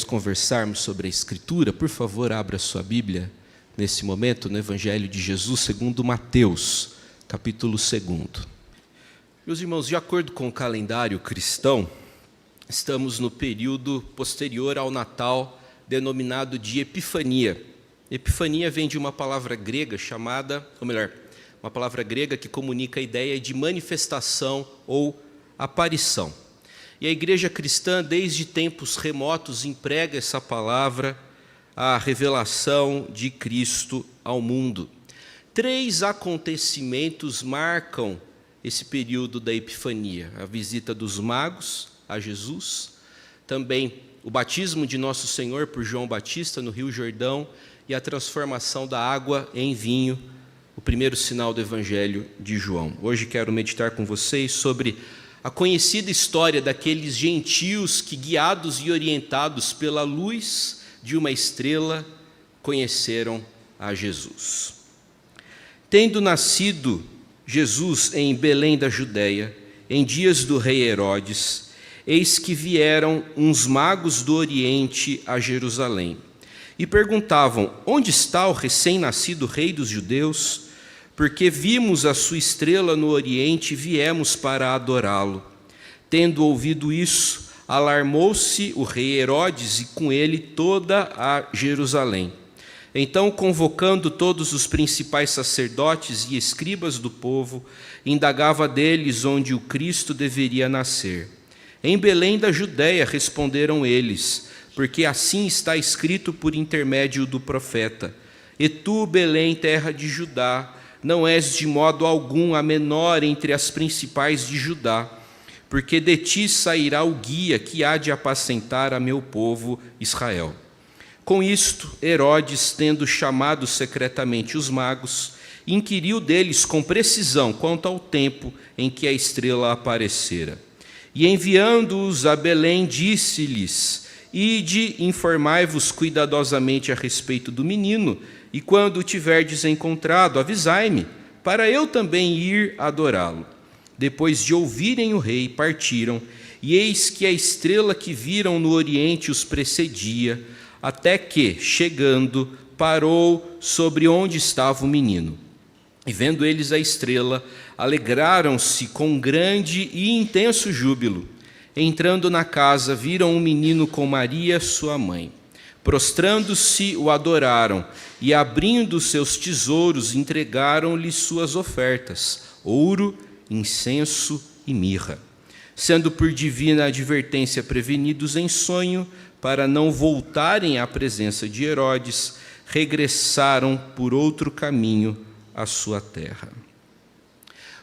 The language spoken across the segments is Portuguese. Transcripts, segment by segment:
Conversarmos sobre a Escritura, por favor, abra sua Bíblia nesse momento no Evangelho de Jesus segundo Mateus, capítulo 2. Meus irmãos, de acordo com o calendário cristão, estamos no período posterior ao Natal, denominado de Epifania. Epifania vem de uma palavra grega chamada, ou melhor, uma palavra grega que comunica a ideia de manifestação ou aparição. E a igreja cristã, desde tempos remotos, emprega essa palavra à revelação de Cristo ao mundo. 3 acontecimentos marcam esse período da Epifania: a visita dos magos a Jesus, também o batismo de Nosso Senhor por João Batista no Rio Jordão e a transformação da água em vinho, o primeiro sinal do Evangelho de João. Hoje quero meditar com vocês sobre a conhecida história daqueles gentios que, guiados e orientados pela luz de uma estrela, conheceram a Jesus. Tendo nascido Jesus em Belém da Judéia, em dias do rei Herodes, eis que vieram uns magos do Oriente a Jerusalém e perguntavam: onde está o recém-nascido rei dos judeus? Porque vimos a sua estrela no Oriente e viemos para adorá-lo. Tendo ouvido isso, alarmou-se o rei Herodes e com ele toda a Jerusalém. Então, convocando todos os principais sacerdotes e escribas do povo, indagava deles onde o Cristo deveria nascer. Em Belém da Judéia, responderam eles, porque assim está escrito por intermédio do profeta: E tu, Belém, terra de Judá, não és de modo algum a menor entre as principais de Judá, porque de ti sairá o guia que há de apacentar a meu povo Israel. Com isto, Herodes, tendo chamado secretamente os magos, inquiriu deles com precisão quanto ao tempo em que a estrela aparecera. E enviando-os a Belém, disse-lhes: Ide, informai-vos cuidadosamente a respeito do menino, e quando o tiverdes encontrado, avisai-me, para eu também ir adorá-lo. Depois de ouvirem o rei, partiram, e eis que a estrela que viram no oriente os precedia, até que, chegando, parou sobre onde estava o menino. E vendo eles a estrela, alegraram-se com grande e intenso júbilo. Entrando na casa, viram um menino com Maria, sua mãe. Prostrando-se, o adoraram, e abrindo seus tesouros, entregaram-lhe suas ofertas: ouro, incenso e mirra. Sendo por divina advertência prevenidos em sonho, para não voltarem à presença de Herodes, regressaram por outro caminho à sua terra.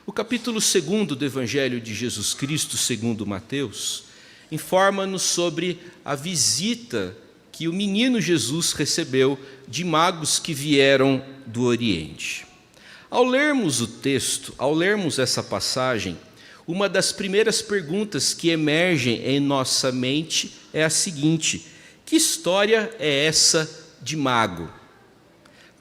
O capítulo 2 do Evangelho de Jesus Cristo, segundo Mateus, informa-nos sobre a visita que o menino Jesus recebeu de magos que vieram do Oriente. Ao lermos o texto, ao lermos essa passagem, uma das primeiras perguntas que emergem em nossa mente é a seguinte: que história é essa de mago?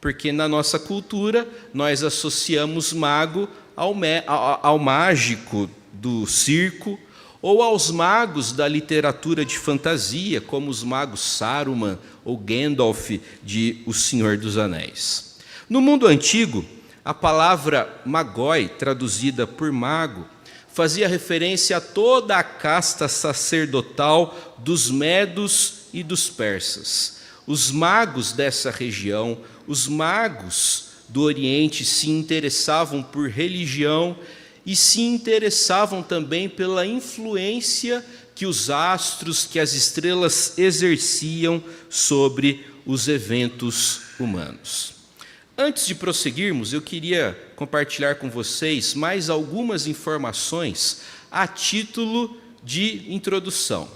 Porque na nossa cultura nós associamos mago ao mágico do circo, ou aos magos da literatura de fantasia, como os magos Saruman ou Gandalf de O Senhor dos Anéis. No mundo antigo, a palavra magoi, traduzida por mago, fazia referência a toda a casta sacerdotal dos medos e dos persas. Os magos dessa região, os magos do Oriente, se interessavam por religião e se interessavam também pela influência que os astros, que as estrelas exerciam sobre os eventos humanos. Antes de prosseguirmos, eu queria compartilhar com vocês mais algumas informações a título de introdução,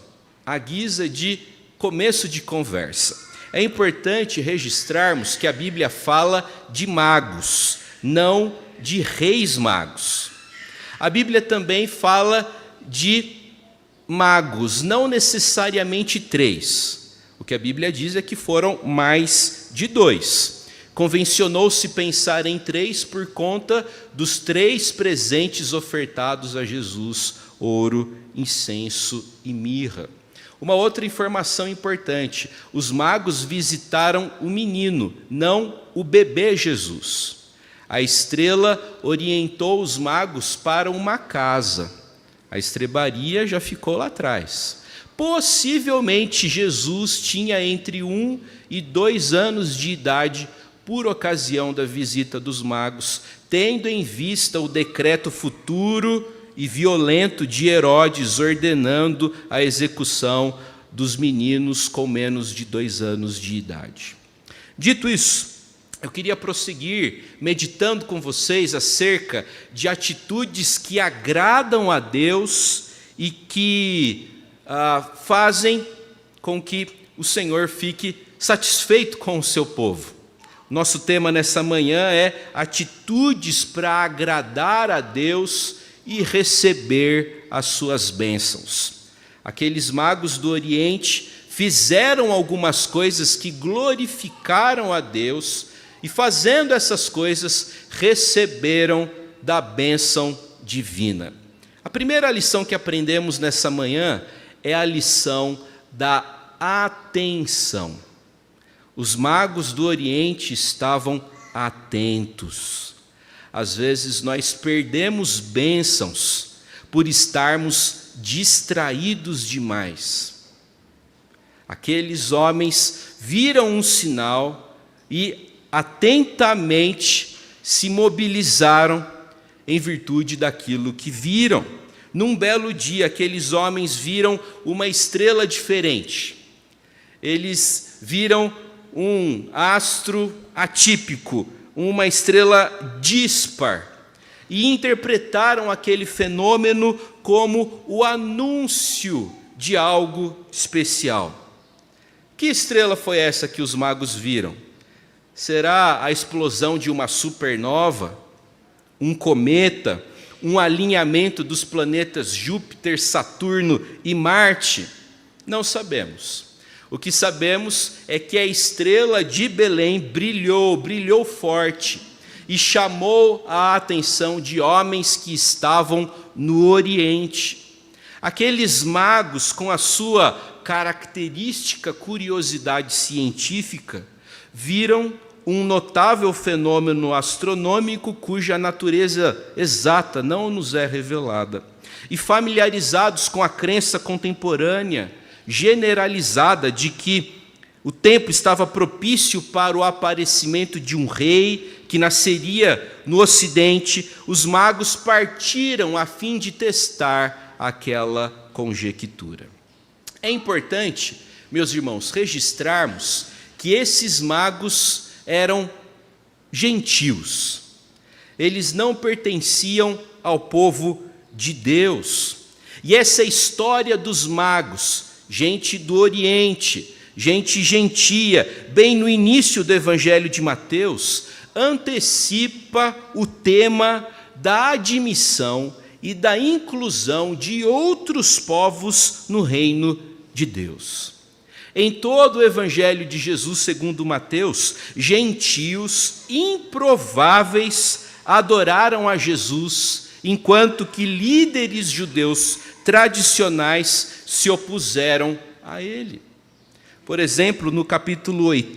à guisa de começo de conversa. É importante registrarmos que a Bíblia fala de magos, não de reis magos. A Bíblia também fala de magos, não necessariamente 3. O que a Bíblia diz é que foram mais de 2. Convencionou-se pensar em 3 por conta dos 3 presentes ofertados a Jesus: ouro, incenso e mirra. Uma outra informação importante: os magos visitaram o menino, não o bebê Jesus. A estrela orientou os magos para uma casa. A estrebaria já ficou lá atrás. Possivelmente Jesus tinha entre 1 e 2 anos de idade por ocasião da visita dos magos, tendo em vista o decreto futuro e violento de Herodes ordenando a execução dos meninos com menos de 2 anos de idade. Dito isso, eu queria prosseguir meditando com vocês acerca de atitudes que agradam a Deus e que fazem com que o Senhor fique satisfeito com o seu povo. Nosso tema nessa manhã é atitudes para agradar a Deus e receber as suas bênçãos. Aqueles magos do Oriente fizeram algumas coisas que glorificaram a Deus e, fazendo essas coisas, receberam da bênção divina. A primeira lição que aprendemos nessa manhã é a lição da atenção. Os magos do Oriente estavam atentos. Às vezes nós perdemos bênçãos por estarmos distraídos demais. Aqueles homens viram um sinal e atentamente se mobilizaram em virtude daquilo que viram. Num belo dia, aqueles homens viram uma estrela diferente. Eles viram um astro atípico, uma estrela díspar, e interpretaram aquele fenômeno como o anúncio de algo especial. Que estrela foi essa que os magos viram? Será a explosão de uma supernova, um cometa, um alinhamento dos planetas Júpiter, Saturno e Marte? Não sabemos. O que sabemos é que a estrela de Belém brilhou forte e chamou a atenção de homens que estavam no Oriente. Aqueles magos, com a sua característica curiosidade científica, viram um notável fenômeno astronômico cuja natureza exata não nos é revelada. E familiarizados com a crença contemporânea, generalizada, de que o tempo estava propício para o aparecimento de um rei que nasceria no Ocidente, os magos partiram a fim de testar aquela conjectura. É importante, meus irmãos, registrarmos que esses magos eram gentios. Eles não pertenciam ao povo de Deus. E essa história dos magos, gente do Oriente, gente gentia, bem no início do Evangelho de Mateus, antecipa o tema da admissão e da inclusão de outros povos no reino de Deus. Em todo o Evangelho de Jesus segundo Mateus, gentios improváveis adoraram a Jesus, enquanto que líderes judeus tradicionais se opuseram a ele. Por exemplo, no capítulo 8,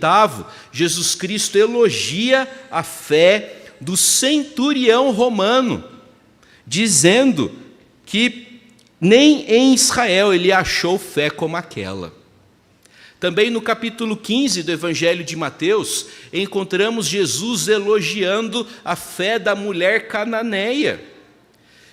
Jesus Cristo elogia a fé do centurião romano, dizendo que nem em Israel ele achou fé como aquela. Também no capítulo 15 do Evangelho de Mateus, encontramos Jesus elogiando a fé da mulher cananeia.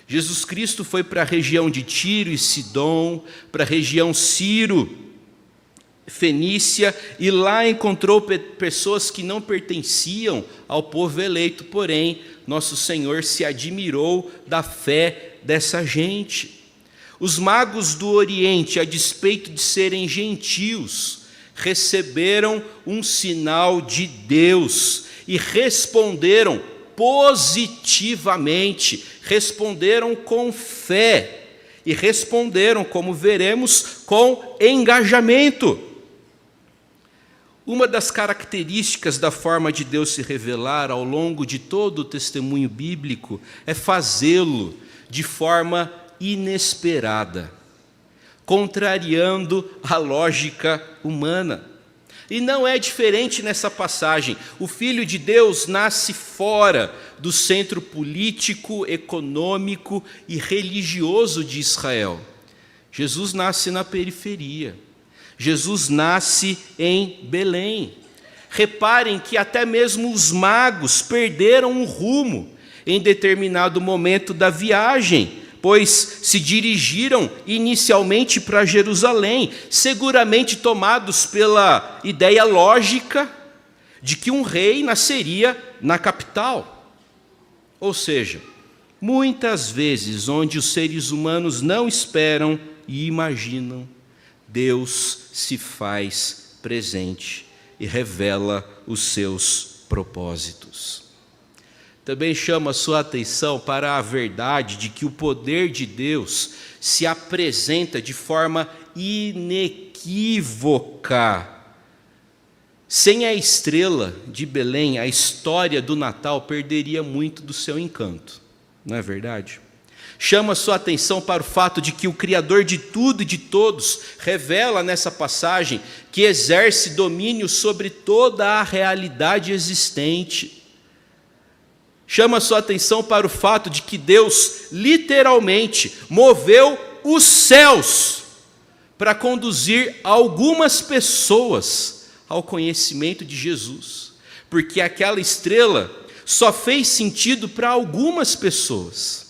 Jesus Cristo foi para a região de Tiro e Sidom, para a região Sírio-Fenícia, e lá encontrou pessoas que não pertenciam ao povo eleito, porém, nosso Senhor se admirou da fé dessa gente. Os magos do Oriente, a despeito de serem gentios, receberam um sinal de Deus e responderam positivamente, responderam com fé e responderam, como veremos, com engajamento. Uma das características da forma de Deus se revelar ao longo de todo o testemunho bíblico é fazê-lo de forma inesperada. contrariando a lógica humana. E não é diferente nessa passagem. O Filho de Deus nasce fora do centro político, econômico e religioso de Israel. Jesus nasce na periferia. Jesus nasce em Belém. Reparem que até mesmo os magos perderam o rumo em determinado momento da viagem, pois se dirigiram inicialmente para Jerusalém, seguramente tomados pela ideia lógica de que um rei nasceria na capital. Ou seja, muitas vezes onde os seres humanos não esperam e imaginam, Deus se faz presente e revela os seus propósitos. Também chama a sua atenção para a verdade de que o poder de Deus se apresenta de forma inequívoca. Sem a estrela de Belém, a história do Natal perderia muito do seu encanto, não é verdade? Chama a sua atenção para o fato de que o Criador de tudo e de todos revela nessa passagem que exerce domínio sobre toda a realidade existente. Chama a sua atenção para o fato de que Deus literalmente moveu os céus para conduzir algumas pessoas ao conhecimento de Jesus, porque aquela estrela só fez sentido para algumas pessoas.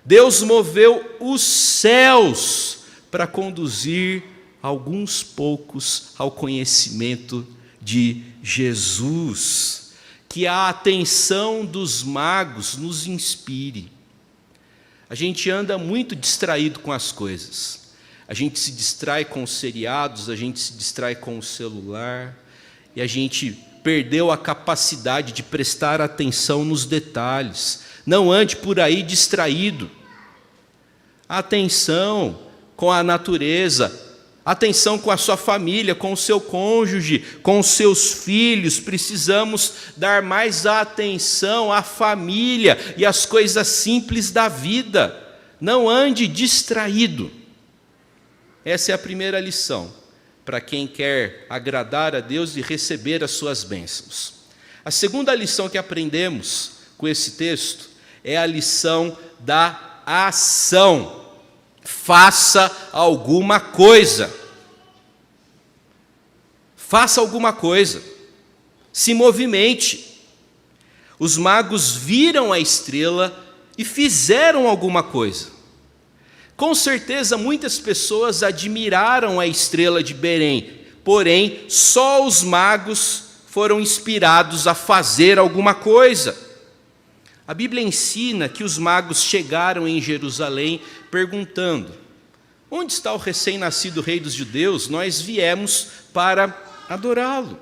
Deus moveu os céus para conduzir alguns poucos ao conhecimento de Jesus. Que a atenção dos magos nos inspire. A gente anda muito distraído com as coisas. A gente se distrai com os seriados, a gente se distrai com o celular, e a gente perdeu a capacidade de prestar atenção nos detalhes. Não ande por aí distraído. Atenção com a natureza, atenção com a sua família, com o seu cônjuge, com os seus filhos. Precisamos dar mais atenção à família e às coisas simples da vida. Não ande distraído. Essa é a primeira lição para quem quer agradar a Deus e receber as suas bênçãos. A segunda lição que aprendemos com esse texto é a lição da ação. Faça alguma coisa. Faça alguma coisa. Se movimente. Os magos viram a estrela e fizeram alguma coisa. Com certeza muitas pessoas admiraram a estrela de Belém, porém só os magos foram inspirados a fazer alguma coisa. A Bíblia ensina que os magos chegaram em Jerusalém perguntando: onde está o recém-nascido rei dos judeus? Nós viemos para adorá-lo.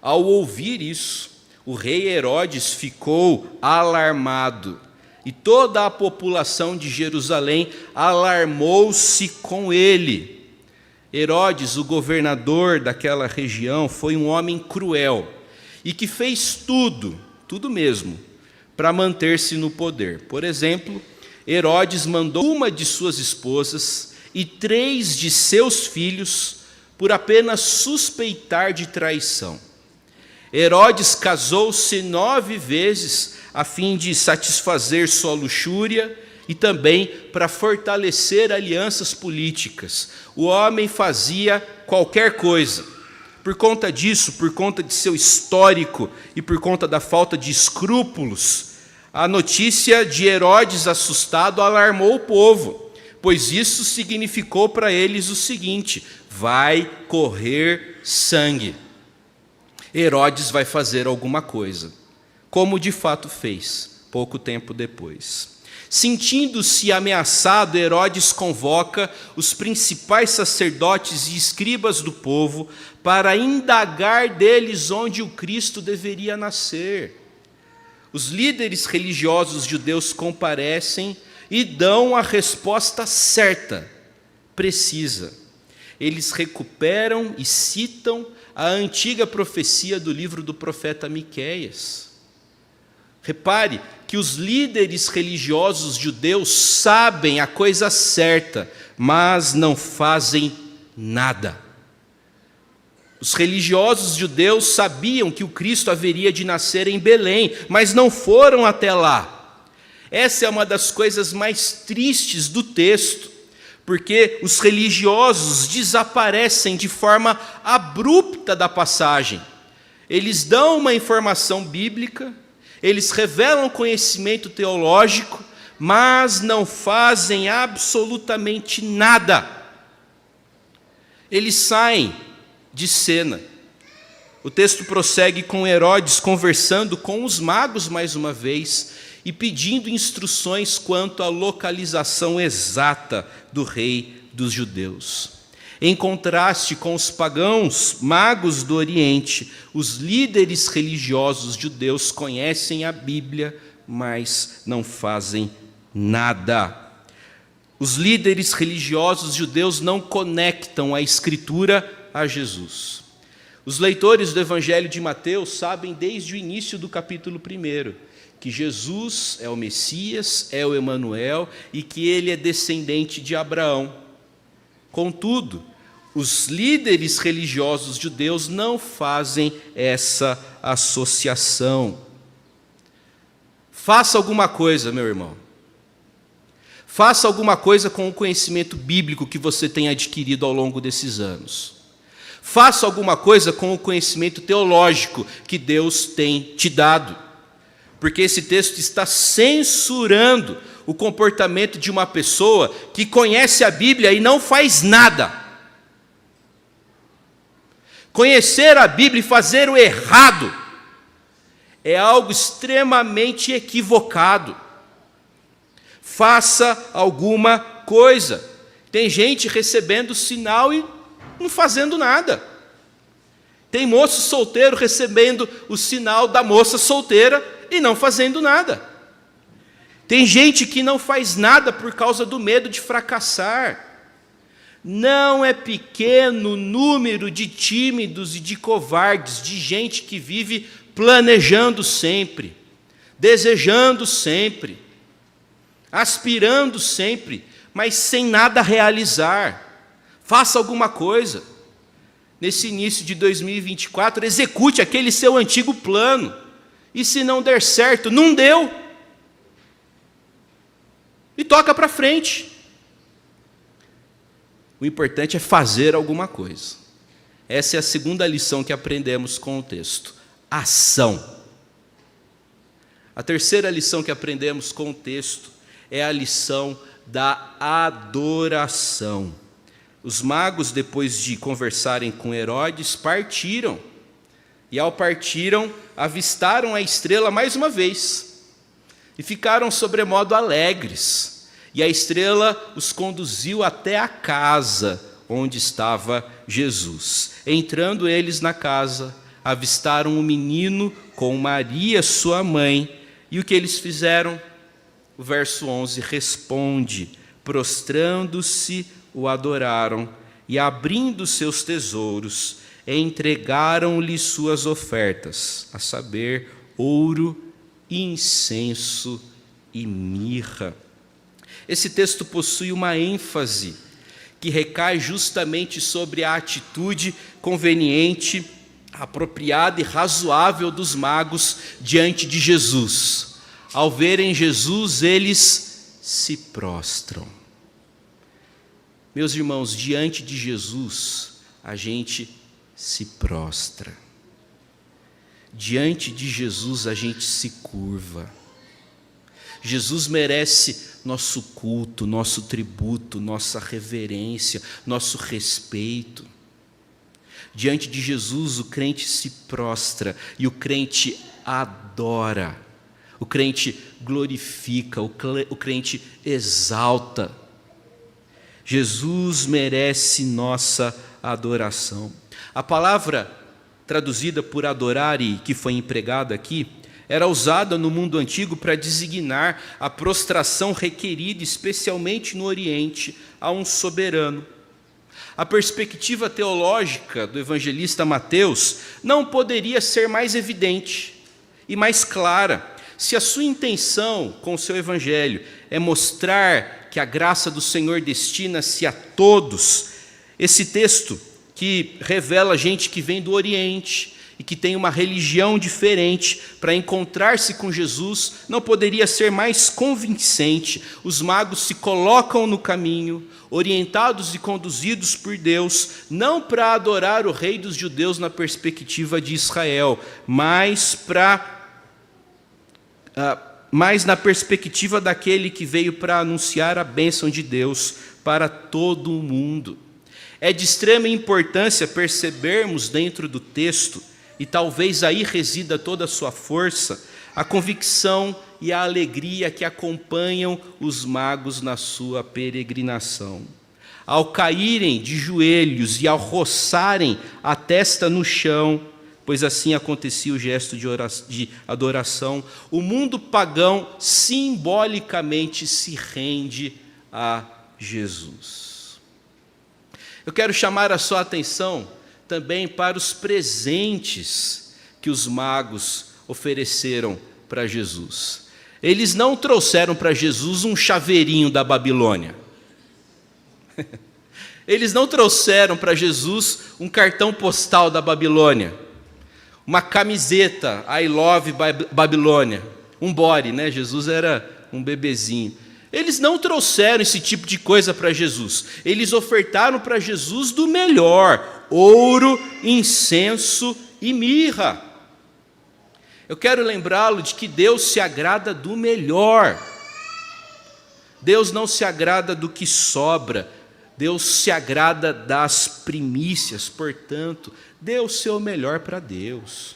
Ao ouvir isso, o rei Herodes ficou alarmado e toda a população de Jerusalém alarmou-se com ele. Herodes, o governador daquela região, foi um homem cruel e que fez tudo mesmo, para manter-se no poder. Por exemplo, Herodes mandou uma de suas esposas e 3 de seus filhos por apenas suspeitar de traição. Herodes casou-se 9 vezes a fim de satisfazer sua luxúria e também para fortalecer alianças políticas. O homem fazia qualquer coisa. Por conta disso, por conta de seu histórico e por conta da falta de escrúpulos, a notícia de Herodes assustado alarmou o povo, pois isso significou para eles o seguinte: vai correr sangue. Herodes vai fazer alguma coisa, como de fato fez, pouco tempo depois. Sentindo-se ameaçado, Herodes convoca os principais sacerdotes e escribas do povo para indagar deles onde o Cristo deveria nascer. Os líderes religiosos judeus comparecem e dão a resposta certa, precisa. Eles recuperam e citam a antiga profecia do livro do profeta Miqueias. Repare que os líderes religiosos judeus sabem a coisa certa, mas não fazem nada. Os religiosos judeus sabiam que o Cristo haveria de nascer em Belém, mas não foram até lá. Essa é uma das coisas mais tristes do texto, porque os religiosos desaparecem de forma abrupta da passagem. Eles dão uma informação bíblica, eles revelam conhecimento teológico, mas não fazem absolutamente nada. Eles saem de cena. O texto prossegue com Herodes conversando com os magos mais uma vez e pedindo instruções quanto à localização exata do rei dos judeus. Em contraste com os pagãos magos do Oriente, os líderes religiosos judeus conhecem a Bíblia, mas não fazem nada. Os líderes religiosos judeus não conectam a Escritura a Jesus. Os leitores do Evangelho de Mateus sabem desde o início do capítulo 1 que Jesus é o Messias, é o Emanuel e que ele é descendente de Abraão. Contudo, os líderes religiosos judeus não fazem essa associação. Faça alguma coisa, meu irmão. Faça alguma coisa com o conhecimento bíblico que você tem adquirido ao longo desses anos. Faça alguma coisa com o conhecimento teológico que Deus tem te dado. Porque esse texto está censurando o comportamento de uma pessoa que conhece a Bíblia e não faz nada. Conhecer a Bíblia e fazer o errado é algo extremamente equivocado. Faça alguma coisa. Tem gente recebendo sinal e não fazendo nada. Tem moço solteiro recebendo o sinal da moça solteira e não fazendo nada. Tem gente que não faz nada por causa do medo de fracassar. Não é pequeno o número de tímidos e de covardes, de gente que vive planejando sempre, desejando sempre, aspirando sempre, mas sem nada realizar. Faça alguma coisa. Nesse início de 2024, execute aquele seu antigo plano. E se não der certo, não deu. E toca para frente. O importante é fazer alguma coisa. Essa é a segunda lição que aprendemos com o texto. Ação. A terceira lição que aprendemos com o texto é a lição da adoração. Os magos, depois de conversarem com Herodes, partiram. E ao partiram, avistaram a estrela mais uma vez. E ficaram sobremodo alegres. E a estrela os conduziu até a casa onde estava Jesus. Entrando eles na casa, avistaram um menino com Maria, sua mãe. E o que eles fizeram? O verso 11 responde: prostrando-se, o adoraram, e abrindo seus tesouros, entregaram-lhe suas ofertas, a saber, ouro, incenso e mirra. Esse texto possui uma ênfase que recai justamente sobre a atitude conveniente, apropriada e razoável dos magos diante de Jesus. Ao verem Jesus, eles se prostram. Meus irmãos, diante de Jesus, a gente se prostra. Diante de Jesus, a gente se curva. Jesus merece nosso culto, nosso tributo, nossa reverência, nosso respeito. Diante de Jesus, o crente se prostra e o crente adora. O crente glorifica, o crente exalta. Jesus merece nossa adoração. A palavra traduzida por adorar e que foi empregada aqui, era usada no mundo antigo para designar a prostração requerida, especialmente no Oriente, a um soberano. A perspectiva teológica do evangelista Mateus não poderia ser mais evidente e mais clara. Se a sua intenção com o seu evangelho é mostrar que a graça do Senhor destina-se a todos, esse texto que revela gente que vem do Oriente e que tem uma religião diferente para encontrar-se com Jesus, não poderia ser mais convincente. Os magos se colocam no caminho, orientados e conduzidos por Deus, não para adorar o rei dos judeus na perspectiva de Israel, mas na perspectiva daquele que veio para anunciar a bênção de Deus para todo o mundo. É de extrema importância percebermos dentro do texto, e talvez aí resida toda a sua força, a convicção e a alegria que acompanham os magos na sua peregrinação. Ao caírem de joelhos e ao roçarem a testa no chão, pois assim acontecia o gesto de adoração, o mundo pagão simbolicamente se rende a Jesus. Eu quero chamar a sua atenção também para os presentes que os magos ofereceram para Jesus. Eles não trouxeram para Jesus um chaveirinho da Babilônia. Eles não trouxeram para Jesus um cartão postal da Babilônia, uma camiseta I love Babilônia, um body, né? Jesus era um bebezinho. Eles não trouxeram esse tipo de coisa para Jesus. Eles ofertaram para Jesus do melhor: ouro, incenso e mirra. Eu quero lembrá-lo de que Deus se agrada do melhor. Deus não se agrada do que sobra. Deus se agrada das primícias. Portanto, dê o seu melhor para Deus.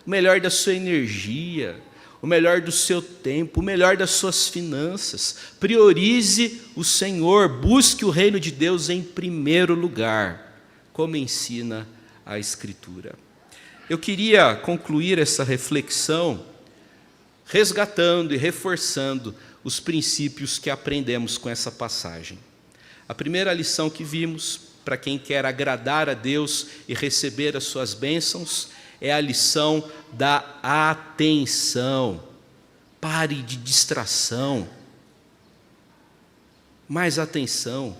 O melhor da sua energia, o melhor do seu tempo, o melhor das suas finanças. Priorize o Senhor, busque o reino de Deus em primeiro lugar, como ensina a Escritura. Eu queria concluir essa reflexão resgatando e reforçando os princípios que aprendemos com essa passagem. A primeira lição que vimos, para quem quer agradar a Deus e receber as suas bênçãos, é a lição da atenção. Pare de distração. Mais atenção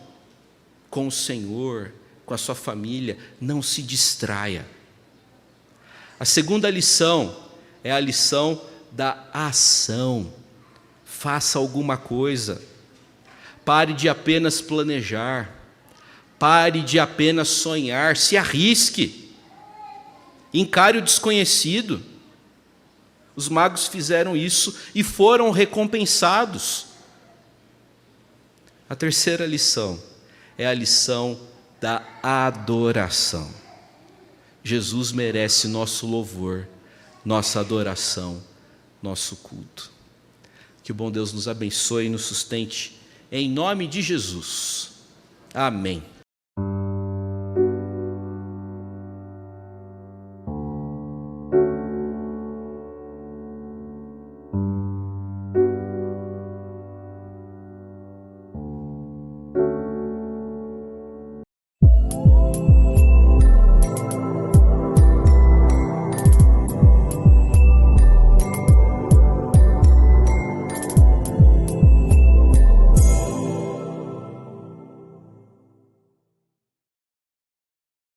com o Senhor, com a sua família. Não se distraia. A segunda lição é a lição da ação. Faça alguma coisa. Pare de apenas planejar. Pare de apenas sonhar. Se arrisque. Encare o desconhecido. Os magos fizeram isso e foram recompensados. A terceira lição é a lição da adoração. Jesus merece nosso louvor, nossa adoração, nosso culto. Que o bom Deus nos abençoe e nos sustente, em nome de Jesus. Amém.